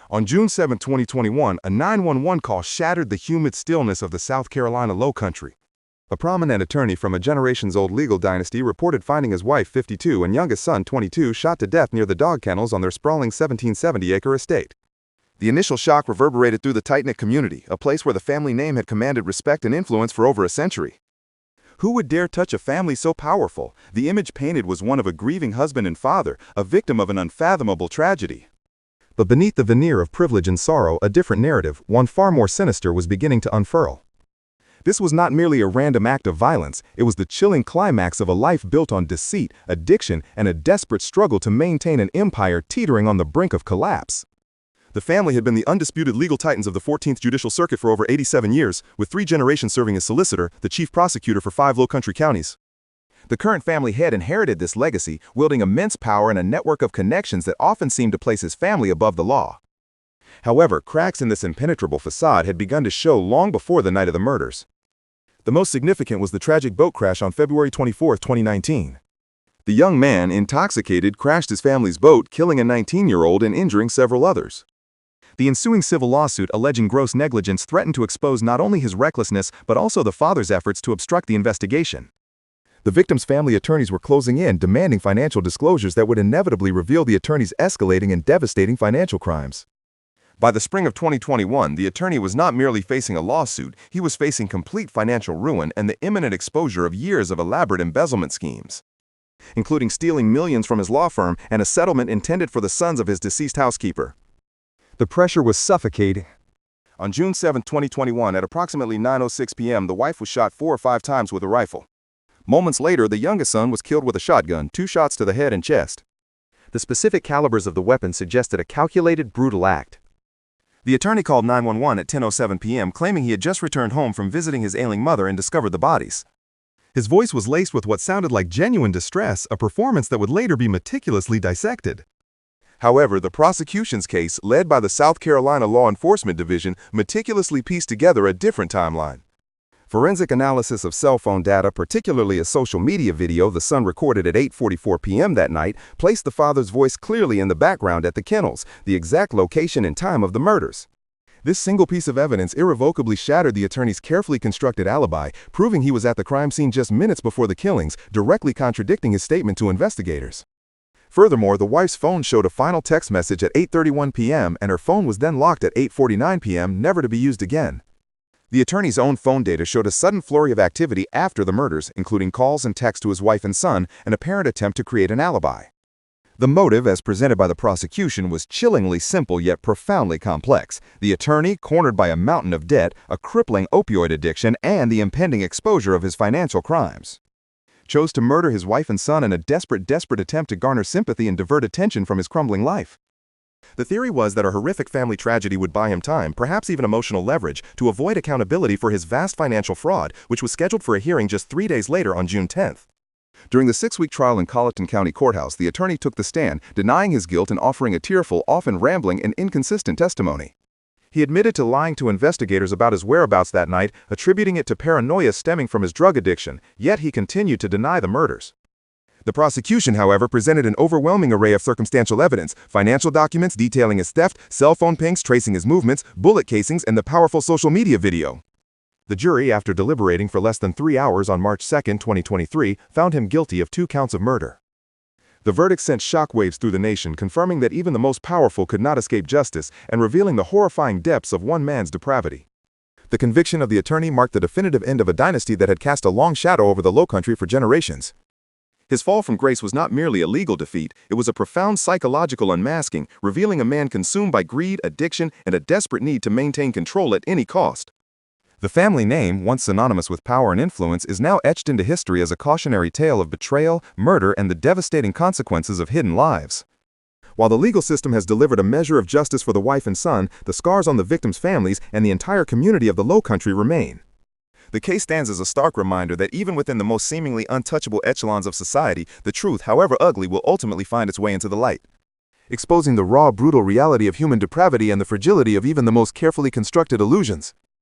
On June 7, 2021, a 911 call shattered the humid stillness of the South Carolina Lowcountry. A prominent attorney from a generations-old legal dynasty reported finding his wife, 52, and youngest son, 22, shot to death near the dog kennels on their sprawling 1770-acre estate. The initial shock reverberated through the tight-knit community, a place where the family name had commanded respect and influence for over a century. Who would dare touch a family so powerful? The image painted was one of a grieving husband and father, a victim of an unfathomable tragedy. But beneath the veneer of privilege and sorrow, a different narrative, one far more sinister, was beginning to unfurl. This was not merely a random act of violence, it was the chilling climax of a life built on deceit, addiction, and a desperate struggle to maintain an empire teetering on the brink of collapse. The family had been the undisputed legal titans of the 14th Judicial Circuit for over 87 years, with 3 generations serving as solicitor, the chief prosecutor for 5 Lowcountry counties. The current family head inherited this legacy, wielding immense power and a network of connections that often seemed to place his family above the law. However, cracks in this impenetrable facade had begun to show long before the night of the murders. The most significant was the tragic boat crash on February 24, 2019. The young man, intoxicated, crashed his family's boat, killing a 19-year-old and injuring several others. The ensuing civil lawsuit alleging gross negligence threatened to expose not only his recklessness but also the father's efforts to obstruct the investigation. The victim's family attorneys were closing in, demanding financial disclosures that would inevitably reveal the attorney's escalating and devastating financial crimes. By the spring of 2021, the attorney was not merely facing a lawsuit, he was facing complete financial ruin and the imminent exposure of years of elaborate embezzlement schemes, including stealing millions from his law firm and a settlement intended for the sons of his deceased housekeeper. The pressure was suffocating. On June 7, 2021, at approximately 9:06 p.m., the wife was shot 4 or 5 times with a rifle. Moments later, the youngest son was killed with a shotgun, 2 shots to the head and chest. The specific calibers of the weapon suggested a calculated, brutal act. The attorney called 911 at 10:07 p.m., claiming he had just returned home from visiting his ailing mother and discovered the bodies. His voice was laced with what sounded like genuine distress, a performance that would later be meticulously dissected. However, the prosecution's case, led by the South Carolina Law Enforcement Division, meticulously pieced together a different timeline. Forensic analysis of cell phone data, particularly a social media video the son recorded at 8:44 p.m. that night, placed the father's voice clearly in the background at the kennels, the exact location and time of the murders. This single piece of evidence irrevocably shattered the attorney's carefully constructed alibi, proving he was at the crime scene just minutes before the killings, directly contradicting his statement to investigators. Furthermore, the wife's phone showed a final text message at 8:31 p.m. and her phone was then locked at 8:49 p.m., never to be used again. The attorney's own phone data showed a sudden flurry of activity after the murders, including calls and texts to his wife and son, an apparent attempt to create an alibi. The motive, as presented by the prosecution, was chillingly simple yet profoundly complex. The attorney, cornered by a mountain of debt, a crippling opioid addiction, and the impending exposure of his financial crimes, chose to murder his wife and son in a desperate attempt to garner sympathy and divert attention from his crumbling life. The theory was that a horrific family tragedy would buy him time, perhaps even emotional leverage, to avoid accountability for his vast financial fraud, which was scheduled for a hearing just 3 days later on June 10th. During the 6-week trial in Colleton County Courthouse, the attorney took the stand, denying his guilt and offering a tearful, often rambling, and inconsistent testimony. He admitted to lying to investigators about his whereabouts that night, attributing it to paranoia stemming from his drug addiction, yet he continued to deny the murders. The prosecution, however, presented an overwhelming array of circumstantial evidence, financial documents detailing his theft, cell phone pings tracing his movements, bullet casings, and the powerful social media video. The jury, after deliberating for less than 3 hours on March 2, 2023, found him guilty of 2 counts of murder. The verdict sent shockwaves through the nation, confirming that even the most powerful could not escape justice and revealing the horrifying depths of one man's depravity. The conviction of the attorney marked the definitive end of a dynasty that had cast a long shadow over the Lowcountry for generations. His fall from grace was not merely a legal defeat, it was a profound psychological unmasking, revealing a man consumed by greed, addiction, and a desperate need to maintain control at any cost. The family name, once synonymous with power and influence, is now etched into history as a cautionary tale of betrayal, murder, and the devastating consequences of hidden lives. While the legal system has delivered a measure of justice for the wife and son, the scars on the victims' families and the entire community of the Lowcountry remain. The case stands as a stark reminder that even within the most seemingly untouchable echelons of society, the truth, however ugly, will ultimately find its way into the light, exposing the raw, brutal reality of human depravity and the fragility of even the most carefully constructed illusions.